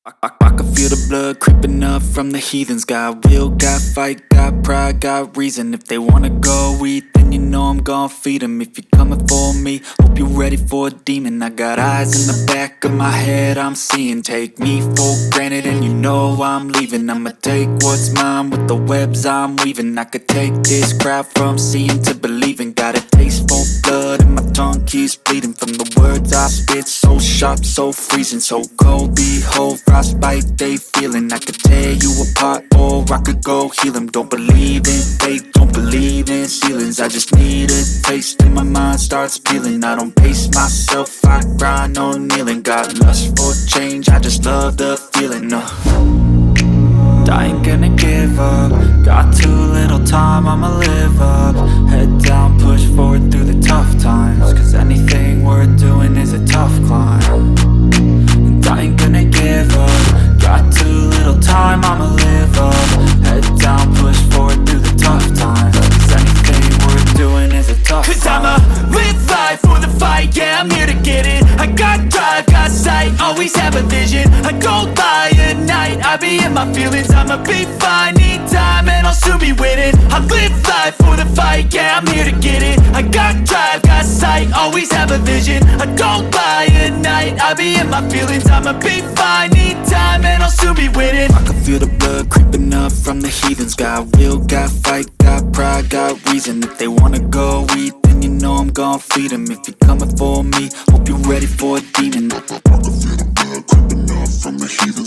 I can feel the blood creeping up from the heathens. Got will, got fight, got pride, got reason. If they wanna go eat, then you know I'm gon' feed them. If you're coming for me, hope you're ready for a demon. I got eyes in the back of my head, I'm seeing. Take me for granted and you know I'm leaving. I'ma take what's mine with the webs I'm weaving. I could take this crowd from seeing to believing. Got a taste for blood and my tongue keeps bleeding from the words I spit. So sharp, so freezing, so cold. Behold, frostbite they feeling. I could tear you apart or I could go heal them. Don't believe in fate, don't believe in ceilings. I just need a taste and my mind starts peeling. I don't pace myself, I grind on kneeling. Got lust for change, I just love the feeling. I ain't gonna give up. Got too little time, I'ma live up. Head down, push forward through the tough times. Cause anything worth doing is a tough climb. And I ain't gonna give up. Got too little time, I'ma live up. Head down, push forward through the tough times. Cause anything worth doing is a tough climb. Cause I'ma live life for the fight, yeah, I'm here to get it. I got drive, got sight, always have a vision. I don't lie at night, I be in my feelings. I'ma be fine, need time and I'll soon be winning. I live life for the fight, yeah, I'm here to get it. I got drive, got sight, always have a vision. I don't lie at night, I be in my feelings. I'ma be fine, need time and I'll soon be winning. I can feel the blood creeping up from the heathens. Got will, got fight, got pride, got reason. If they wanna go eat, then you know I'm gon' feed them. If you're coming for me, hope you're ready for a demon. I can feel the blood creeping up from the heathens.